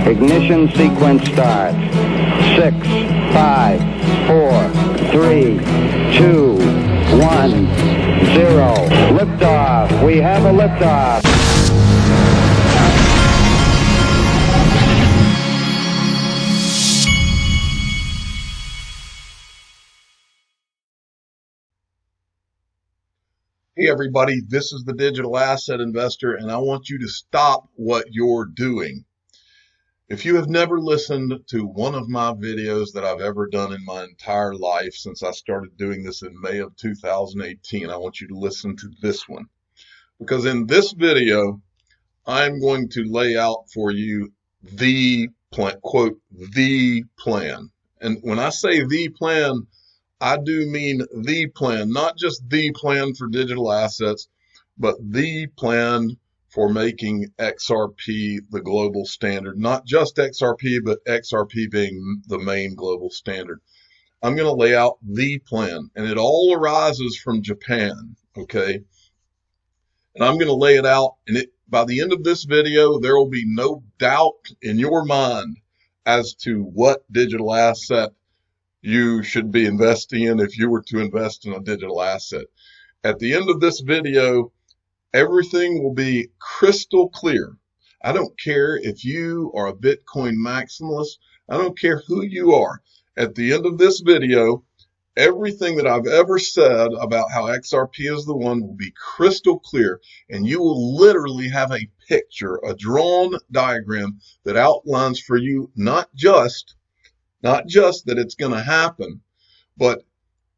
Ignition sequence starts. 6, 5, 4, 3, 2, 1, 0. Liftoff. We have a liftoff. Hey everybody, this is the Digital Asset Investor, and I want you to stop what you're doing. If you have never listened to one of my videos that I've ever done in my entire life since I started doing this in May of 2018, I want you to listen to this one. Because in this video, I'm going to lay out for you the plan, quote, the plan. And when I say the plan, I do mean the plan, not just the plan for digital assets, but the plan for making XRP the global standard. Not just XRP, but XRP being the main global standard. I'm going to lay out the plan, and it all arises from Japan, okay? And I'm going to lay it out, and by the end of this video, there will be no doubt in your mind as to what digital asset you should be investing in if you were to invest in a digital asset. At the end of this video, everything will be crystal clear. I don't care if you are a Bitcoin maximalist. I don't care who you are. At the end of this video, everything that I've ever said about how XRP is the one will be crystal clear, and you will literally have a picture, a drawn diagram that outlines for you not just that it's going to happen, but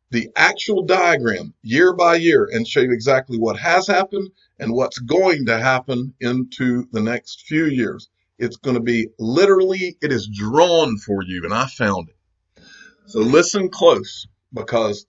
the actual diagram year by year, and show you exactly what has happened and what's going to happen into the next few years. It's going to be literally, it is drawn for you, and I found it. So listen close, because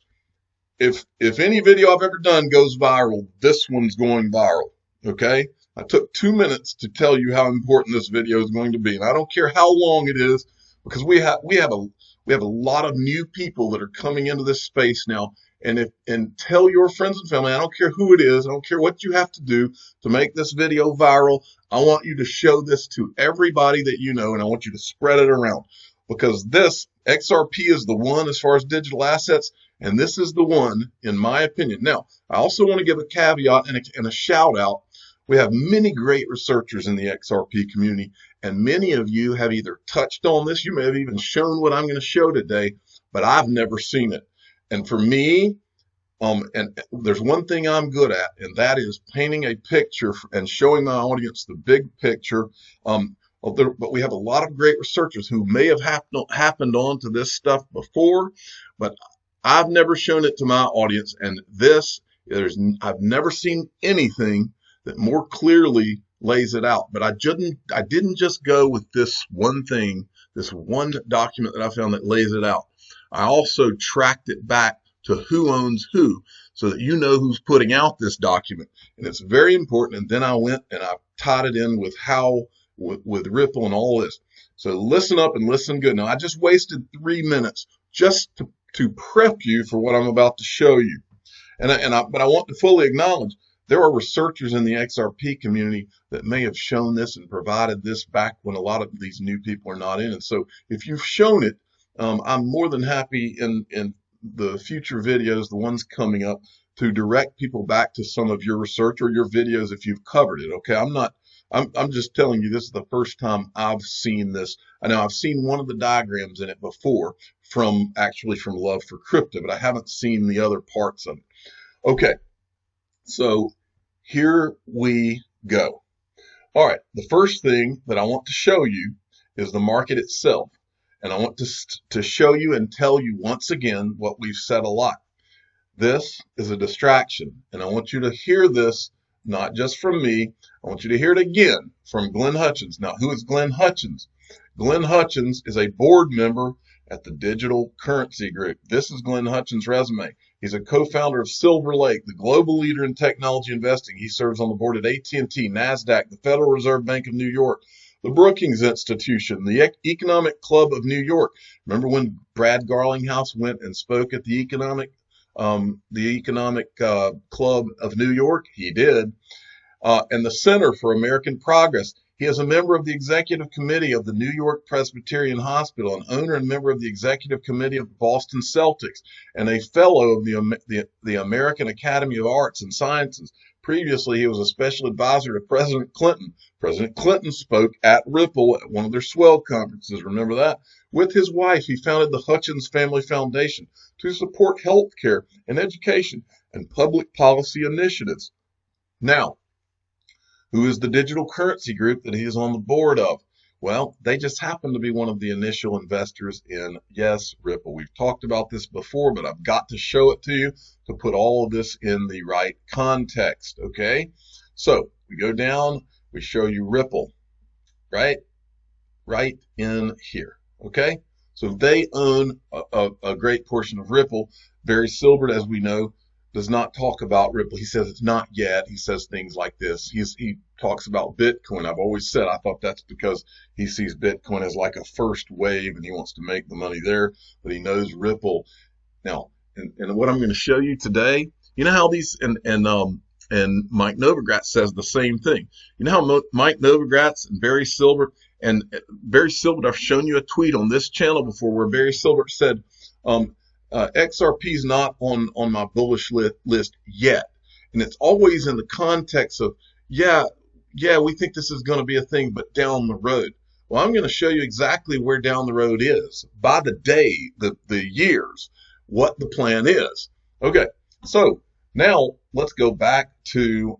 if any video I've ever done goes viral, this one's going viral, okay? I took 2 minutes to tell you how important this video is going to be, and I don't care how long it is, because we have a lot of new people that are coming into this space now. And tell your friends and family, I don't care who it is, I don't care what you have to do to make this video viral. I want you to show this to everybody that you know, and I want you to spread it around, because this XRP is the one as far as digital assets, and this is the one, in my opinion. Now, I also want to give a caveat and a shout out. We have many great researchers in the XRP community, and many of you have either touched on this, you may have even shown what I'm going to show today, but I've never seen it. And for me, and there's one thing I'm good at, and that is painting a picture and showing my audience the big picture. But we have a lot of great researchers who may have happened on to this stuff before, but I've never shown it to my audience. And I've never seen anything that more clearly lays it out. But I didn't just go with this one thing, this one document that I found that lays it out. I also tracked it back to who owns who, so that you know who's putting out this document. And it's very important. And then I went and I tied it in with with Ripple and all this. So listen up and listen good. Now, I just wasted 3 minutes just to prep you for what I'm about to show you. But I want to fully acknowledge there are researchers in the XRP community that may have shown this and provided this back when a lot of these new people are not in. And so if you've shown it, I'm more than happy in the future videos, the ones coming up, to direct people back to some of your research or your videos if you've covered it. Okay, I'm just telling you, this is the first time I've seen this. I know I've seen one of the diagrams in it before from Love for Crypto, but I haven't seen the other parts of it. Okay, so here we go. All right, the first thing that I want to show you is the market itself. And I want to show you and tell you once again what we've said a lot. This is a distraction, and I want you to hear this not just from me. I want you to hear it again from Glenn Hutchins. Now, who is Glenn Hutchins? Glenn Hutchins is a board member at the Digital Currency Group. This is Glenn Hutchins' resume. He's a co-founder of Silver Lake, the global leader in technology investing. He serves on the board at AT&T, NASDAQ, the Federal Reserve Bank of New York, the Brookings Institution, the Economic Club of New York. Remember when Brad Garlinghouse went and spoke at the Economic Club of New York? He did. And the Center for American Progress. He is a member of the executive committee of the New York Presbyterian Hospital, an owner and member of the executive committee of the Boston Celtics, and a fellow of the American Academy of Arts and Sciences. Previously, he was a special advisor to President Clinton. President Clinton spoke at Ripple at one of their swell conferences. Remember that? With his wife, he founded the Hutchins Family Foundation to support health care and education and public policy initiatives. Now, who is the digital currency group that he is on the board of? Well, they just happen to be one of the initial investors in, yes, Ripple. We've talked about this before, but I've got to show it to you to put all of this in the right context, okay? So we go down, we show you Ripple, right in here, okay? So they own a great portion of Ripple. Barry Silbert, as we know, does not talk about Ripple. He says it's not yet. He says things like this. He talks about Bitcoin. I've always said I thought that's because he sees Bitcoin as like a first wave and he wants to make the money there, but he knows Ripple. Now, and what I'm going to show you today, you know how these, and Mike Novogratz says the same thing. You know how Mike Novogratz and Barry Silbert, I've shown you a tweet on this channel before where Barry Silbert said, XRP is not on my bullish list yet. And it's always in the context of, yeah, we think this is going to be a thing, but down the road. Well, I'm going to show you exactly where down the road is by the day, the years, what the plan is. Okay, so now let's go back to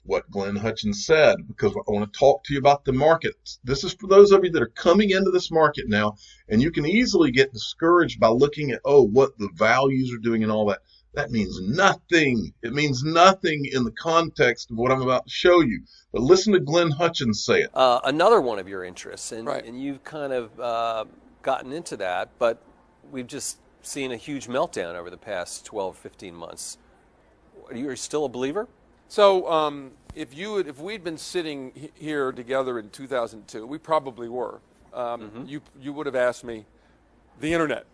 what Glenn Hutchins said, because I want to talk to you about the market. This is for those of you that are coming into this market now, and you can easily get discouraged by looking at, what the values are doing and all that. That means nothing. It means nothing in the context of what I'm about to show you. But listen to Glenn Hutchins say it. Another one of your interests, and, Right. and you've kind of gotten into that, but we've just seen a huge meltdown over the past 12, 15 months. Are you still a believer? So if we'd been sitting here together in 2002, we probably were. You would have asked me, the internet.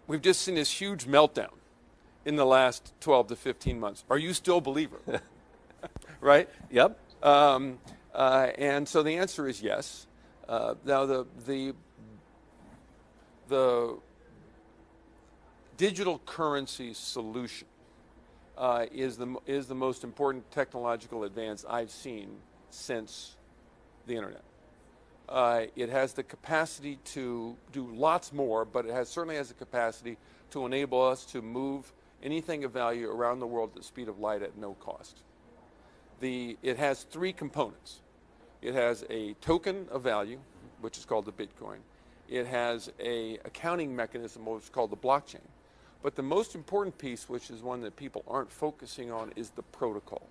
We've just seen this huge meltdown in the last 12 to 15 months. Are you still a believer? Right? Yep. And so the answer is yes. Now the digital currency solution is the most important technological advance I've seen since the internet. It has the capacity to do lots more, but it certainly has the capacity to enable us to move anything of value around the world at the speed of light at no cost. It has three components. It has a token of value, which is called the Bitcoin. It has a accounting mechanism, which is called the blockchain. But the most important piece, which is one that people aren't focusing on, is the protocol.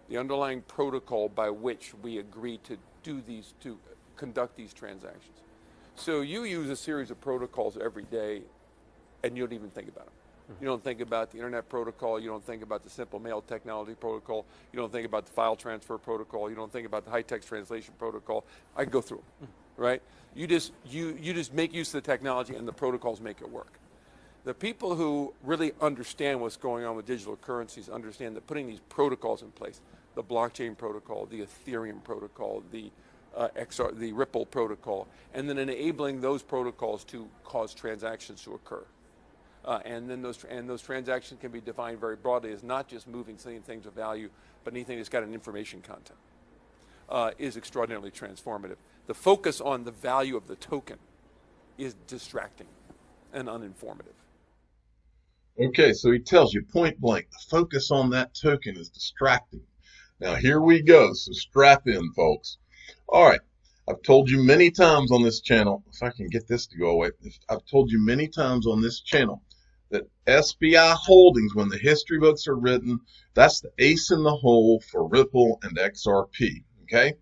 The underlying protocol by which we agree to conduct these transactions. So you use a series of protocols every day, and you don't even think about them. You don't think about the internet protocol. You don't think about the simple mail technology protocol. You don't think about the file transfer protocol. You don't think about the high text translation protocol. I go through them, right? You just make use of the technology, and the protocols make it work. The people who really understand what's going on with digital currencies understand that putting these protocols in place, the blockchain protocol, the Ethereum protocol, the Ripple protocol, and then enabling those protocols to cause transactions to occur. And then those transactions can be defined very broadly as not just moving things of value, but anything that's got an information content, is extraordinarily transformative. The focus on the value of the token is distracting and uninformative. Okay, so he tells you point blank, the focus on that token is distracting. Now here we go, so strap in, folks. All right, I've told you many times on this channel, if I can get this to go away, I've told you many times on this channel that SBI Holdings, when the history books are written, that's the ace in the hole for Ripple and XRP, okay?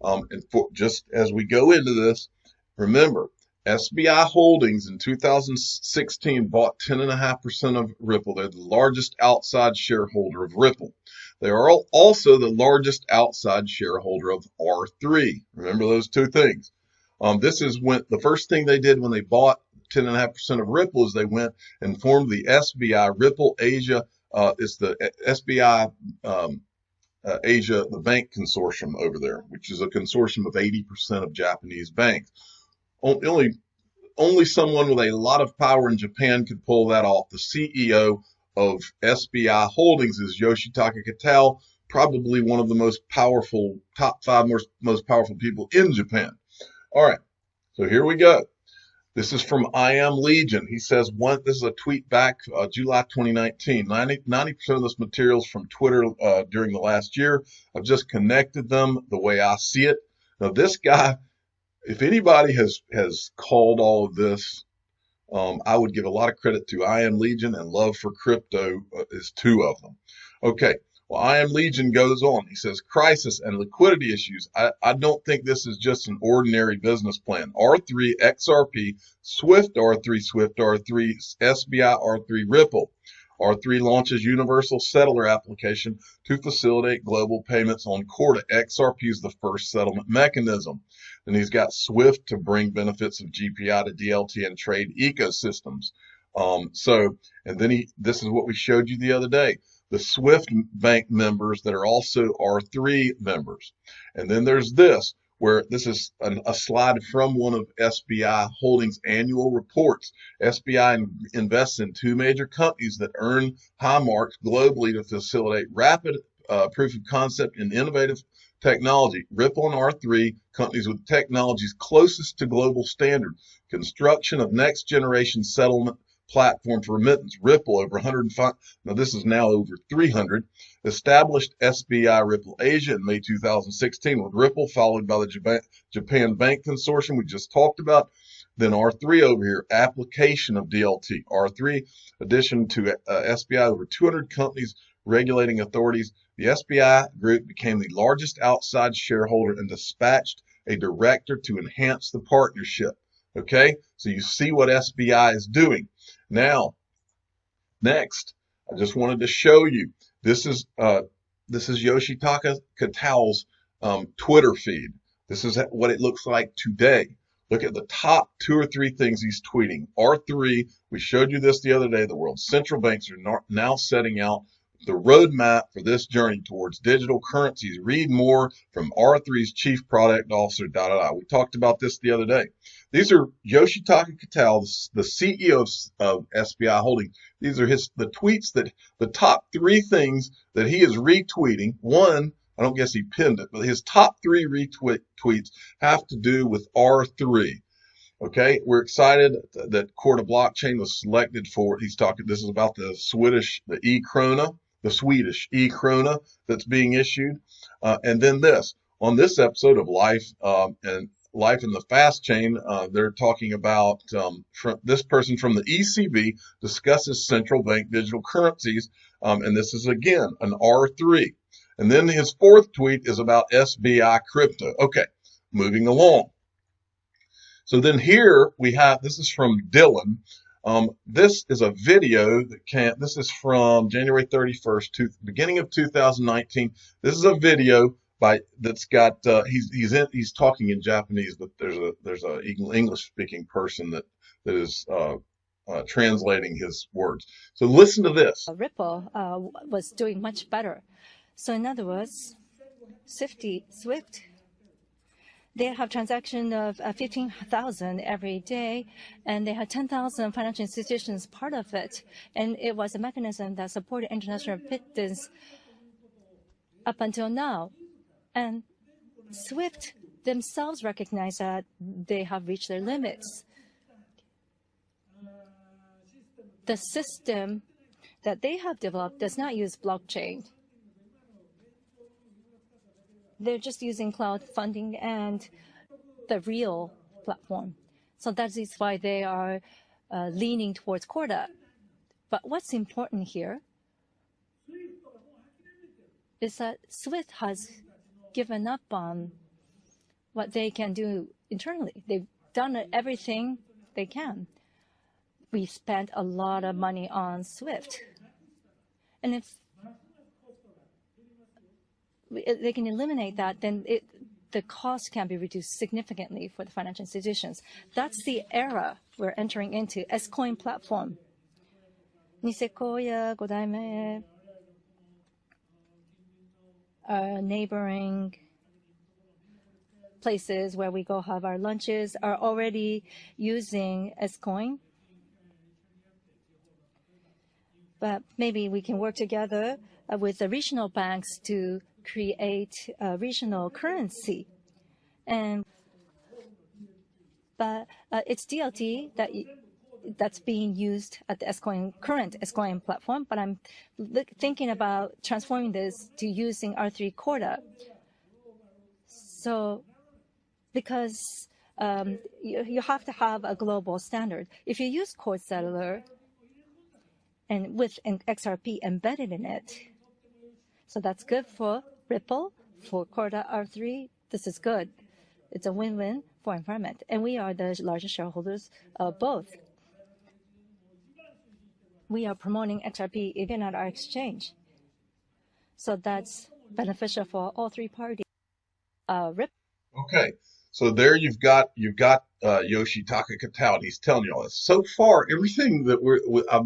And just as we go into this, remember, SBI Holdings in 2016 bought 10.5% of Ripple. They're the largest outside shareholder of Ripple. They are also the largest outside shareholder of R3. Remember those two things. This is when the first thing they did when they bought 10.5% of Ripple is they went and formed the SBI Ripple Asia. It's the SBI Asia, the bank consortium over there, which is a consortium of 80% of Japanese banks. Only someone with a lot of power in Japan could pull that off. The CEO of SBI Holdings is Yoshitaka Kitao, probably one of the most powerful, top 5 most powerful people in Japan. All right, so here we go. This is from I Am Legion. He says, this is a tweet back July 2019. 90% of this material is from Twitter during the last year. I've just connected them the way I see it. Now, this guy, if anybody has called all of this, I would give a lot of credit to I Am Legion, and Love for Crypto is 2 of them. Okay. Well, I Am Legion goes on. He says, crisis and liquidity issues. I don't think this is just an ordinary business plan. R3, XRP, Swift R3, SBI R3, Ripple. R3 launches universal settler application to facilitate global payments on Corda. XRP is the first settlement mechanism. Then he's got Swift to bring benefits of GPI to DLT and trade ecosystems. And then this is what we showed you the other day. The Swift bank members that are also R3 members. And then there's this, where this is a slide from one of SBI Holdings' annual reports. SBI invests in 2 major companies that earn high marks globally to facilitate rapid proof of concept and innovative technology. Ripple and R3, companies with technologies closest to global standards. Construction of next generation settlement platform for remittance. Ripple over 105. Now this is now over 300. Established SBI Ripple Asia in May 2016 with Ripple, followed by the Japan Bank Consortium we just talked about. Then R3 over here, application of DLT. R3, addition to SBI, over 200 companies, regulating authorities. The SBI group became the largest outside shareholder and dispatched a director to enhance the partnership. Okay, so you see what SBI is doing. Now, next, I just wanted to show you, this is Yoshitaka Kitao's Twitter feed. This is what it looks like today. Look at the top 2 or 3 things he's tweeting. R3, we showed you this the other day, the world's central banks are now setting out the roadmap for this journey towards digital currencies. Read more from R3's chief product officer, We talked about this the other day. These are Yoshitaka Kitao, the CEO of SBI Holdings. These are the tweets that the top 3 things that he is retweeting. One, I don't guess he pinned it, but his top 3 retweets have to do with R3. Okay, we're excited that Corda blockchain was selected for. This is about the Swedish e-krona that's being issued. And then on this episode of Life in the Fast Chain, they're talking about this person from the ECB discusses central bank digital currencies. And this is, again, an R3. And then his 4th tweet is about SBI crypto. Okay, moving along. So then here we have, this is from Dylan. This is a video this is from January 31st, beginning of 2019. This is a video that's got, he's talking in Japanese, but there's a English speaking person that is translating his words. So listen to this. Ripple was doing much better. So in other words, Swift, they have transaction of 15,000 every day, and they had 10,000 financial institutions part of it. And it was a mechanism that supported international business up until now. And Swift themselves recognize that they have reached their limits. The system that they have developed does not use blockchain. They're just using cloud funding and the real platform. So that is why they are leaning towards Corda. But what's important here is that Swift has given up on what they can do internally. They've done everything they can. We spent a lot of money on Swift. And if they can eliminate that, then the cost can be reduced significantly for the financial institutions. That's the era we're entering into. S-Coin platform. Niseko ya 5代目 neighboring places where we go have our lunches are already using S-coin. But maybe we can work together with the regional banks to create a regional currency. But it's DLT that's being used at the current S-coin platform. But I'm thinking about transforming this to using R3 Corda. So because you have to have a global standard. If you use Core Settler and with an XRP embedded in it, so that's good for Ripple, for Corda R3. This is good. It's a win-win for environment, and we are the largest shareholders of both. We are promoting XRP even at our exchange, so that's beneficial for all three parties. Ripple. Okay, so there you've got Yoshitaka Kitao. He's telling you all this. So far, everything that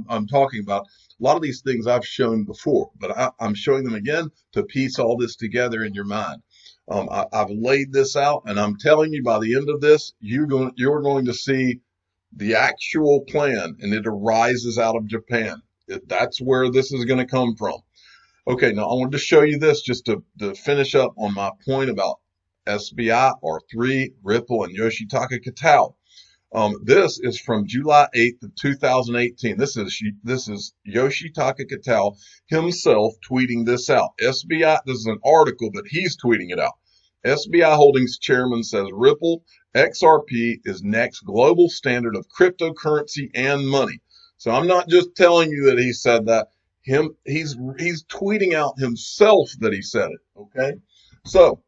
I'm talking about, a lot of these things I've shown before, but I'm showing them again to piece all this together in your mind. I've laid this out, and I'm telling you, by the end of this, you're going to see the actual plan, and it arises out of Japan. That's where this is going to come from. Okay, now I wanted to show you this just to finish up on my point about SBI, R3, Ripple, and Yoshitaka Kitao. This is from July 8th of 2018. This is Yoshitaka Kitao himself tweeting this out. SBI, this is an article, but he's tweeting it out. SBI Holdings chairman says Ripple XRP is next global standard of cryptocurrency and money. So I'm not just telling you that he said that. He's tweeting out himself that he said it. Okay, so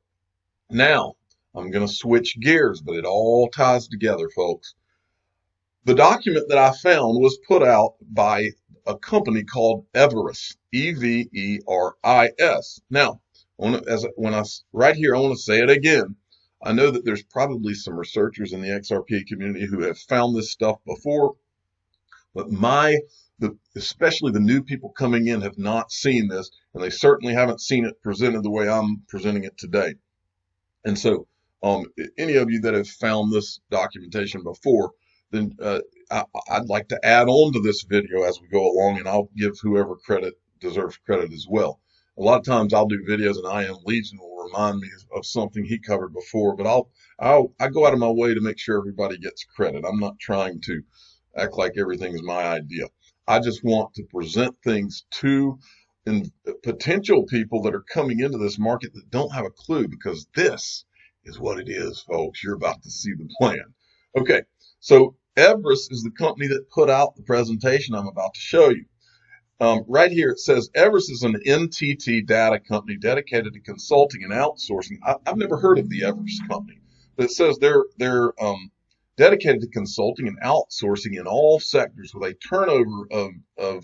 now I'm going to switch gears, but it all ties together, folks. The document that I found was put out by a company called Everest, Everis. Now, right here, I want to say it again. I know that there's probably some researchers in the XRP community who have found this stuff before, but especially the new people coming in have not seen this, and they certainly haven't seen it presented the way I'm presenting it today. And so, any of you that have found this documentation before, then I'd like to add on to this video as we go along, and I'll give whoever deserves credit as well. A lot of times I'll do videos, and I Am Legion will remind me of something he covered before, but I go out of my way to make sure everybody gets credit. I'm not trying to act like everything is my idea. I just want to present things to potential people that are coming into this market that don't have a clue, because this is what it is, folks. You're about to see the plan. Okay, so Everest is the company that put out the presentation I'm about to show you. Right here it says Everest is an NTT data company dedicated to consulting and outsourcing. I've never heard of the Everest company, but it says they're dedicated to consulting and outsourcing in all sectors with a turnover of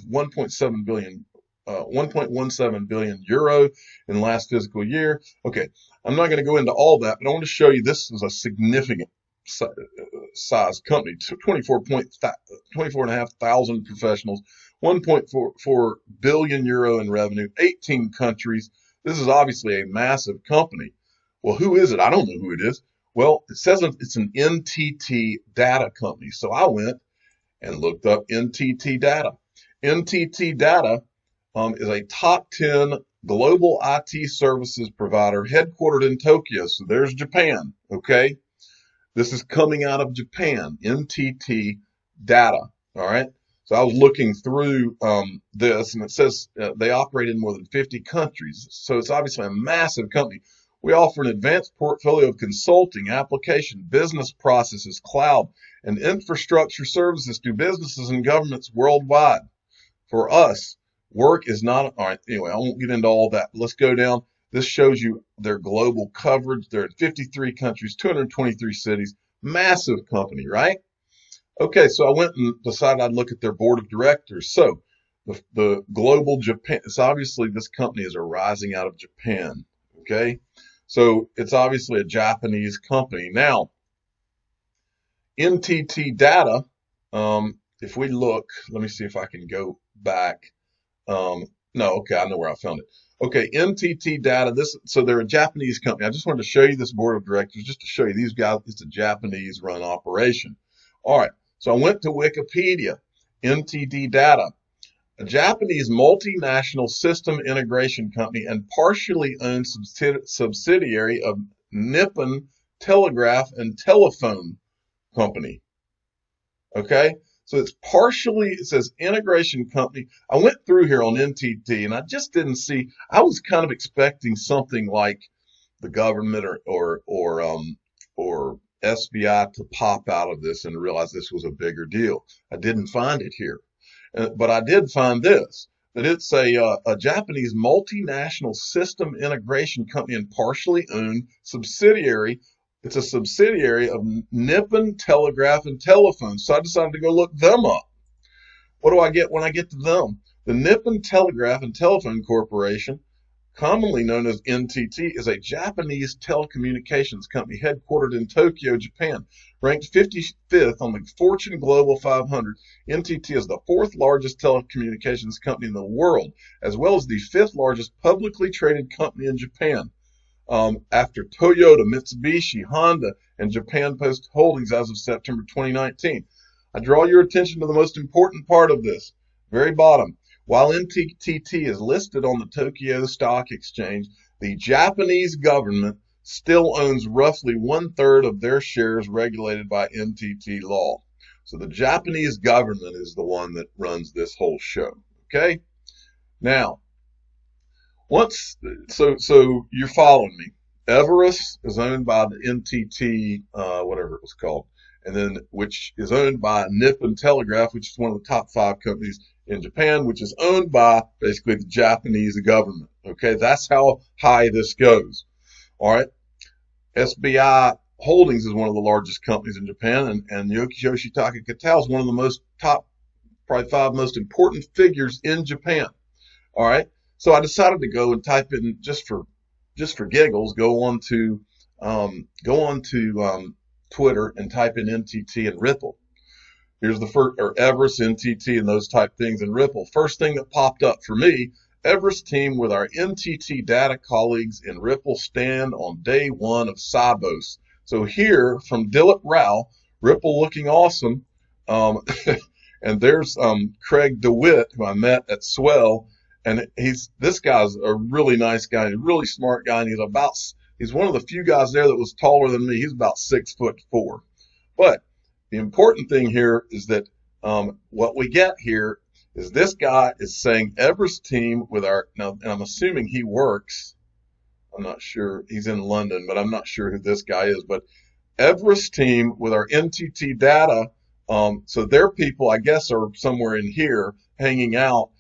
1.17 billion euro in last fiscal year. Okay, I'm not going to go into all that, but I want to show you this is a significant size company. 24.5 thousand professionals, 1.44 billion euro in revenue, 18 countries. This is obviously a massive company. Well, who is it? I don't know who it is. Well, it says it's an NTT data company. So I went and looked up NTT data. NTT data is a top 10 global IT services provider headquartered in Tokyo. So there's Japan, okay? This is coming out of Japan, NTT data, all right? So I was looking through this, and it says they operate in more than 50 countries. So it's obviously a massive company. We offer an advanced portfolio of consulting, application, business processes, cloud, and infrastructure services to businesses and governments worldwide. For us, work is not, all right, anyway, I won't get into all that. Let's go down. This shows you their global coverage. They're in 53 countries, 223 cities, massive company, right? Okay, so I went and decided I'd look at their board of directors. So the global Japan, it's obviously this company is arising out of Japan, okay? So it's obviously a Japanese company. Now, NTT data, if we look, let me see if I can go back. No, okay, I know where I found it. Okay, NTT Data. So they're a Japanese company. I just wanted to show you this board of directors, just to show you these guys. It's a Japanese-run operation. All right, so I went to Wikipedia. NTT Data, a Japanese multinational system integration company and partially owned subsidiary of Nippon Telegraph and Telephone Company. Okay, so it's partially, it says integration company. I went through here on NTT and I just didn't see, I was kind of expecting something like the government or SBI to pop out of this and realize this was a bigger deal. I didn't find it here. But I did find this, that it's a Japanese multinational system integration company and partially owned subsidiary. It's a subsidiary of Nippon Telegraph and Telephone. So I decided to go look them up. What do I get when I get to them? The Nippon Telegraph and Telephone Corporation, commonly known as NTT, is a Japanese telecommunications company headquartered in Tokyo, Japan. Ranked 55th on the Fortune Global 500, NTT is the fourth largest telecommunications company in the world, as well as the fifth largest publicly traded company in Japan, after Toyota, Mitsubishi, Honda, and Japan Post Holdings as of September 2019. I draw your attention to the most important part of this, very bottom. While NTT is listed on the Tokyo Stock Exchange, the Japanese government still owns roughly 1/3 of their shares regulated by NTT law. So the Japanese government is the one that runs this whole show. Okay? Now, so you're following me. Everest is owned by the NTT, whatever it was called, and then which is owned by Nippon Telegraph, which is one of the top 5 companies in Japan, which is owned by basically the Japanese government. Okay, that's how high this goes. All right, SBI Holdings is one of the largest companies in Japan, and Yoshitaka Kitao is one of the probably 5 most important figures in Japan. All right, so I decided to go and type in just for giggles, go on to Twitter and type in NTT and Ripple. Here's the first, or Everest, NTT, and those type things in Ripple. First thing that popped up for me, Everest team with our NTT Data colleagues in Ripple stand on day 1 of Sybos. So here from Dilip Rao, Ripple looking awesome. And there's Craig DeWitt, who I met at Swell. And this guy's a really nice guy, a really smart guy, and he's one of the few guys there that was taller than me. He's about 6'4". But the important thing here is that what we get here is this guy is saying Everest team with now, and I'm assuming he works. I'm not sure. He's in London, but I'm not sure who this guy is. But Everest team with our NTT Data. So their people, I guess, are somewhere in here hanging out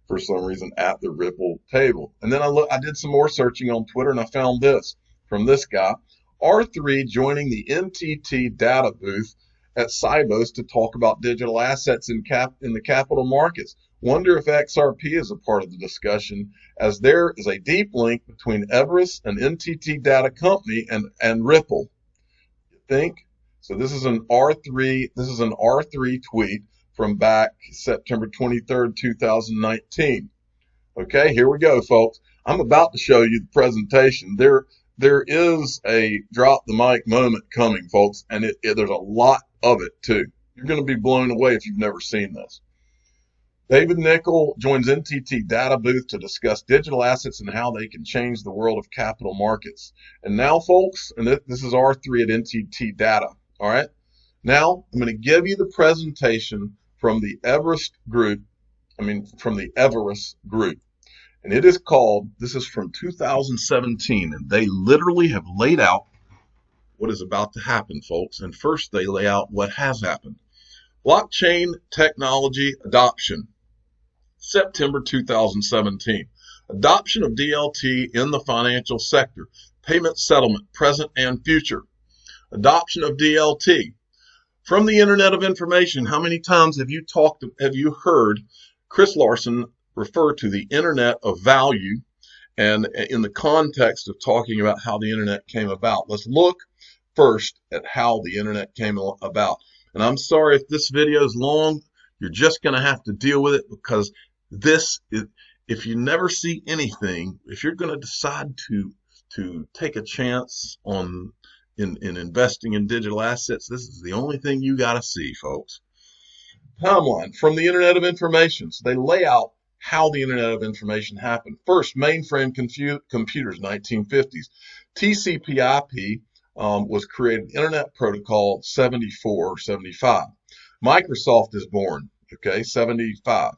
for some reason at the Ripple table. And then I did some more searching on Twitter, and I found this from this guy. R3 joining the NTT Data booth at Sybos to talk about digital assets in the capital markets. Wonder if XRP is a part of the discussion, as there is a deep link between Everest and NTT Data company and Ripple. You think? So this is an R3 tweet from back September 23rd, 2019. Okay, here we go, folks. I'm about to show you the presentation. There is a drop the mic moment coming, folks, and there's a lot of it too. You're going to be blown away if you've never seen this. David Nickel joins NTT Data booth to discuss digital assets and how they can change the world of capital markets. And now, folks, and this is R3 at NTT Data. All right. Now I'm going to give you the presentation from the Everest group. And it is called, this is from 2017, and they literally have laid out what is about to happen, folks. And first they lay out what has happened. Blockchain technology adoption, September 2017. Adoption of DLT in the financial sector, payment settlement, present and future. Adoption of DLT. From the Internet of Information, how many times have you heard Chris Larson refer to the Internet of Value, and in the context of talking about how the Internet came about? Let's look first at how the Internet came about. And I'm sorry if this video is long. You're just going to have to deal with it, because this if you never see anything, if you're going to decide to take a chance on in investing in digital assets, this is the only thing you got to see, folks. Timeline from the Internet of Information. So they lay out how the Internet of Information happened. First, mainframe computers, 1950s. TCP/IP was created, Internet Protocol 74 or 75. Microsoft is born, okay, 75.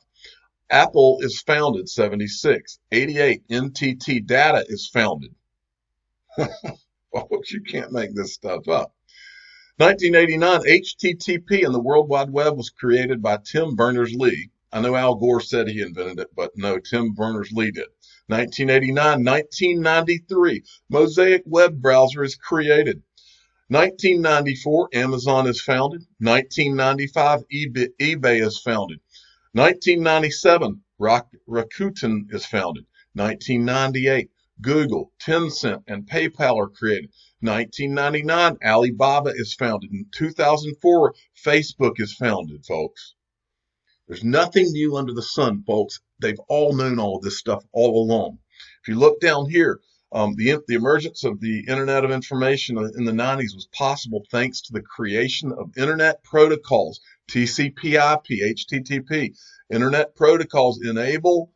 Apple is founded, 76. 88, NTT Data is founded. Folks, you can't make this stuff up. 1989, HTTP and the World Wide Web was created by Tim Berners-Lee. I know Al Gore said he invented it, but no, Tim Berners-Lee did. 1989, 1993, Mosaic web browser is created. 1994, Amazon is founded. 1995, eBay is founded. 1997, Rakuten is founded. 1998, Google, Tencent, and PayPal are created. 1999, Alibaba is founded. In 2004, Facebook is founded, folks. There's nothing new under the sun, folks. They've all known all of this stuff all along. If you look down here, the emergence of the Internet of Information in the 90s was possible thanks to the creation of Internet protocols, TCP/IP, HTTP. Internet protocols enabled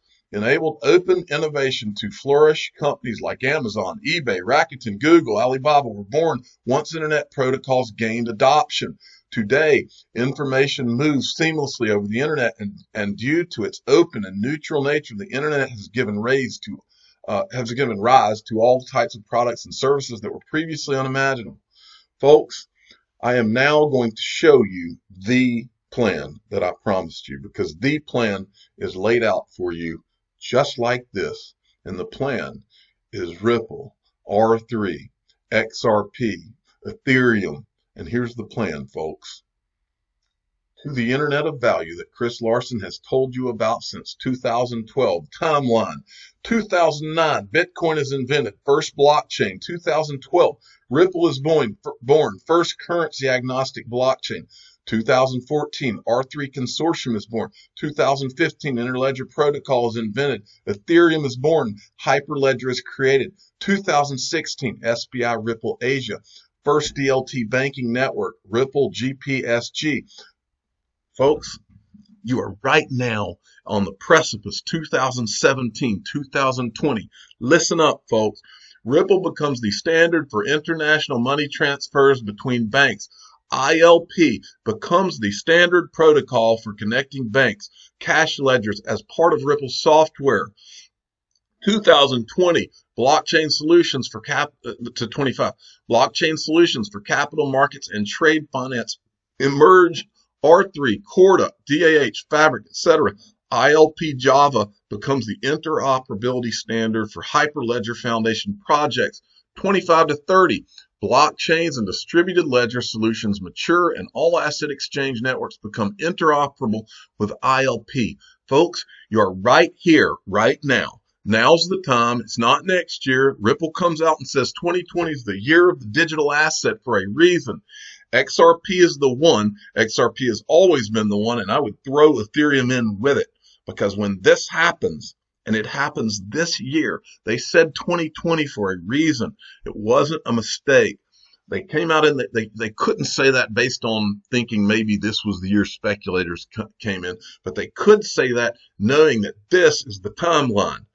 open innovation to flourish. Companies like Amazon, eBay, Rakuten, Google, Alibaba were born once Internet protocols gained adoption. Today, information moves seamlessly over the Internet, and due to its open and neutral nature, the Internet has given rise to all types of products and services that were previously unimaginable. Folks, I am now going to show you the plan that I promised you, because the plan is laid out for you just like this. And the plan is Ripple, R3, XRP, Ethereum. And here's the plan, folks. To the Internet of Value that Chris Larson has told you about since 2012. Timeline. 2009, Bitcoin is invented. First blockchain. 2012, Ripple is born. First currency agnostic blockchain. 2014, R3 Consortium is born. 2015, Interledger Protocol is invented. Ethereum is born. Hyperledger is created. 2016, SBI Ripple Asia. First DLT banking network, Ripple GPSG. Folks, you are right now on the precipice, 2017, 2020. Listen up, folks. Ripple becomes the standard for international money transfers between banks. ILP becomes the standard protocol for connecting banks, cash ledgers as part of Ripple software. 2020, blockchain solutions for blockchain solutions for capital markets and trade finance emerge. R3, Corda, DAH, Fabric, etc. ILP Java becomes the interoperability standard for Hyperledger Foundation projects. 25 to 30, blockchains and distributed ledger solutions mature and all asset exchange networks become interoperable with ILP. Folks, you're right here, right now. Now's the time. It's not next year. Ripple comes out and says 2020 is the year of the digital asset for a reason. XRP is the one. XRP has always been the one, and I would throw Ethereum in with it, because when this happens, and it happens this year, they said 2020 for a reason. It wasn't a mistake. They came out and they couldn't say that based on thinking maybe this was the year speculators came in, but they could say that knowing that this is the timeline.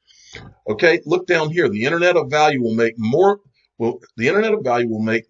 Okay, look down here. The Internet of Value will make more. Well, the Internet of Value will make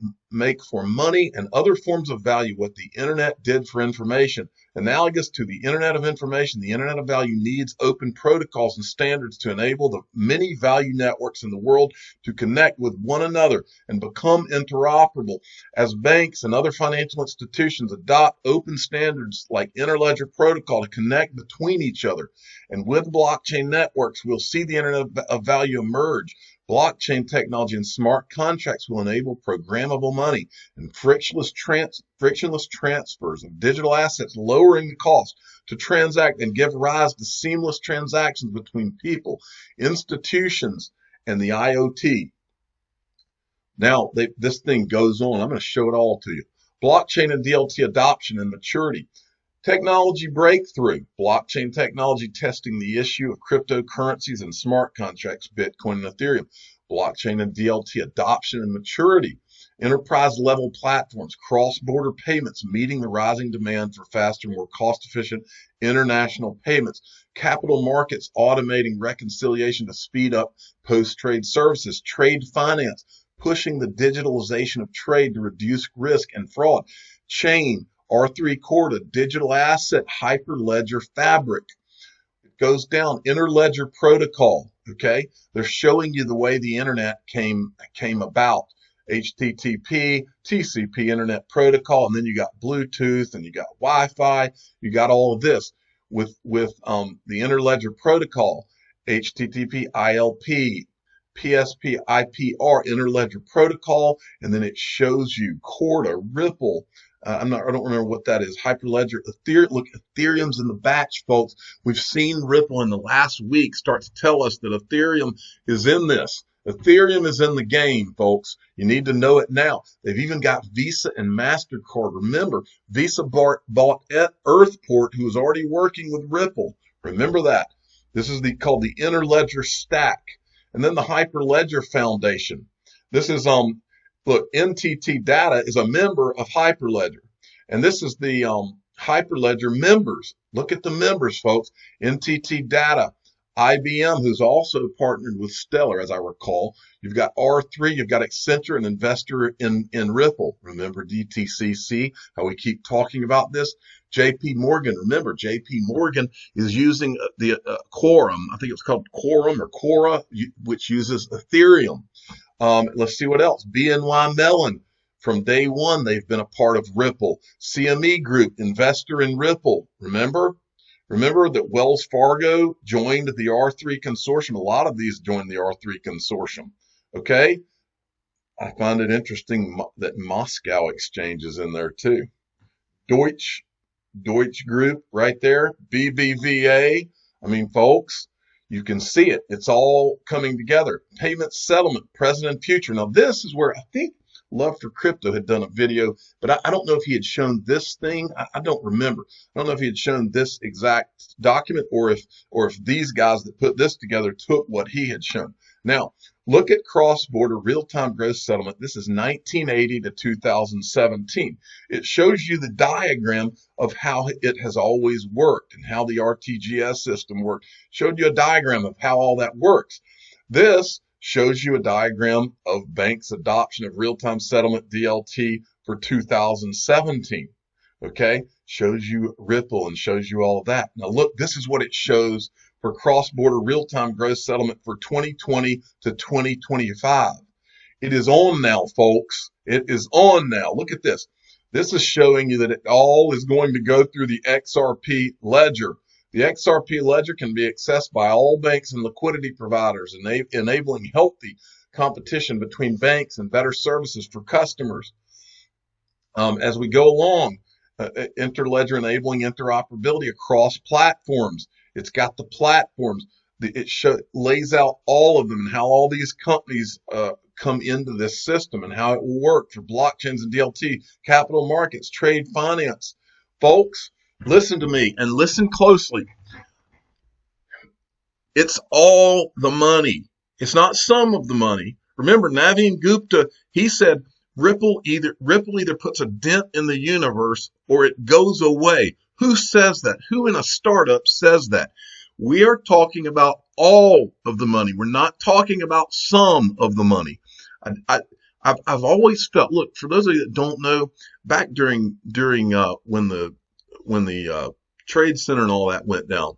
for money and other forms of value what the Internet did for information. Analogous to the Internet of Information, the Internet of Value needs open protocols and standards to enable the many value networks in the world to connect with one another and become interoperable. As banks and other financial institutions adopt open standards like Interledger Protocol to connect between each other, and with blockchain networks, we'll see the Internet of Value emerge. Blockchain technology and smart contracts will enable programmable money and frictionless transfers of digital assets, lowering the cost to transact and give rise to seamless transactions between people, institutions, and the IoT. Now, this thing goes on. I'm going to show it all to you. Blockchain and DLT adoption and maturity. Technology breakthrough, blockchain technology testing the issue of cryptocurrencies and smart contracts, Bitcoin and Ethereum, blockchain and DLT adoption and maturity, enterprise level platforms, cross-border payments, meeting the rising demand for faster, more cost-efficient international payments, capital markets automating reconciliation to speed up post-trade services, trade finance, pushing the digitalization of trade to reduce risk and fraud, chain, R3 Corda, digital asset, hyperledger fabric. It goes down, interledger protocol, okay? They're showing you the way the internet came about. HTTP, TCP, internet protocol, and then you got Bluetooth, and you got Wi-Fi, you got all of this. With the interledger protocol, HTTP, ILP, PSP, IPR, interledger protocol, and then it shows you Corda, Ripple, I don't remember what that is. Hyperledger, Ethereum. Look, Ethereum's in the batch, folks. We've seen Ripple in the last week start to tell us that Ethereum is in this. Ethereum is in the game, folks. You need to know it now. They've even got Visa and MasterCard. Remember, Visa bought Earthport, who was already working with Ripple. Remember that. This is called the Interledger Stack. And then the Hyperledger Foundation. This is look, NTT Data is a member of Hyperledger, and this is the Hyperledger members. Look at the members, folks. NTT Data, IBM, who's also partnered with Stellar, as I recall. You've got R3, you've got Accenture, an investor in Ripple. Remember DTCC, how we keep talking about this? JP Morgan, remember, JP Morgan is using the Quorum, I think it's called Quorum or Quora, which uses Ethereum. Let's see what else. BNY Mellon, from day one, they've been a part of Ripple. CME Group, investor in Ripple. Remember that Wells Fargo joined the R3 consortium. A lot of these joined the R3 consortium. Okay. I find it interesting that Moscow Exchange is in there too. Deutsche Group right there. BBVA. I mean, folks, you can see it. It's all coming together. Payment settlement, present and future. Now, this is where I think Love for Crypto had done a video, but I don't know if he had shown this thing. I don't remember. I don't know if he had shown this exact document or if these guys that put this together took what he had shown. Now, look at cross-border real-time gross settlement. This is 1980 to 2017. It shows you the diagram of how it has always worked and how the RTGS system worked. Showed you a diagram of how all that works. This shows you a diagram of banks' adoption of real-time settlement DLT for 2017. Okay, shows you Ripple and shows you all of that. Now look, this is what it shows for cross-border real-time gross settlement for 2020 to 2025. It is on now, folks. It is on now. Look at this. This is showing you that it all is going to go through the XRP ledger. The XRP ledger can be accessed by all banks and liquidity providers, enabling healthy competition between banks and better services for customers. As we go along, Interledger enabling interoperability across platforms. It's got the platforms. It lays out all of them and how all these companies come into this system and how it will work for blockchains and DLT, capital markets, trade finance. Folks, listen to me and listen closely. It's all the money. It's not some of the money. Remember, Naveen Gupta, he said Ripple either puts a dent in the universe or it goes away. Who says that? Who in a startup says that? We are talking about all of the money. We're not talking about some of the money. I've always felt, look, for those of you that don't know, back during when the Trade Center and all that went down,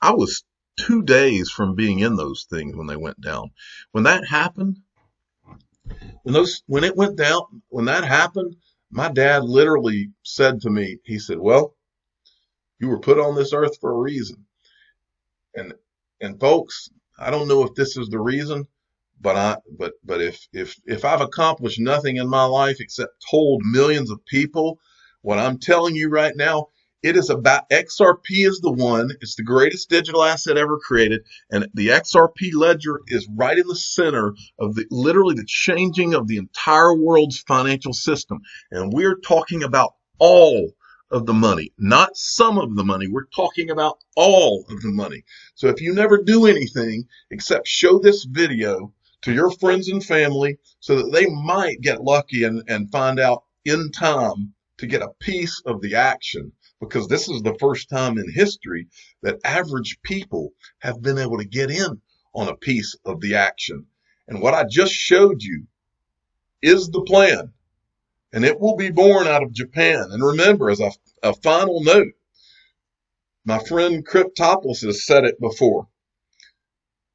I was 2 days from being in those things when they went down. When that happened, when it went down, when that happened, my dad literally said to me, he said, well, you were put on this earth for a reason. And folks, I don't know if this is the reason, but if I've accomplished nothing in my life except told millions of people what I'm telling you right now, it is about XRP is the one. It's the greatest digital asset ever created. And the XRP ledger is right in the center of literally the changing of the entire world's financial system. And we're talking about all of the money, not some of the money. We're talking about all of the money. So if you never do anything except show this video to your friends and family so that they might get lucky and find out in time to get a piece of the action, because this is the first time in history that average people have been able to get in on a piece of the action. And what I just showed you is the plan. And it will be born out of Japan. And remember, as a final note, my friend Cryptopolis has said it before.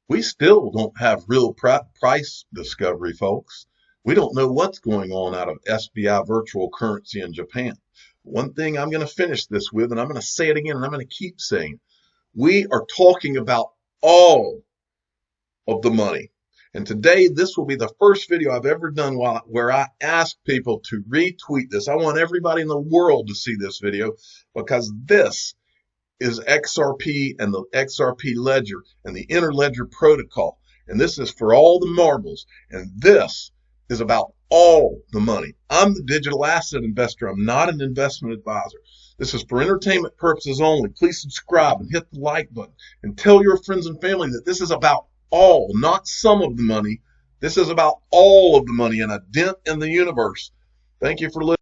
We still don't have real price discovery, folks. We don't know what's going on out of SBI virtual currency in Japan. One thing I'm going to finish this with, and I'm going to say it again, and I'm going to keep saying, we are talking about all of the money. And today, this will be the first video I've ever done where I ask people to retweet this. I want everybody in the world to see this video, because this is XRP and the XRP ledger and the interledger protocol. And this is for all the marbles. And this is about all the money. I'm the digital asset investor. I'm not an investment advisor. This is for entertainment purposes only. Please subscribe and hit the like button and tell your friends and family that this is about all, not some of the money. This is about all of the money and a dent in the universe. Thank you for listening.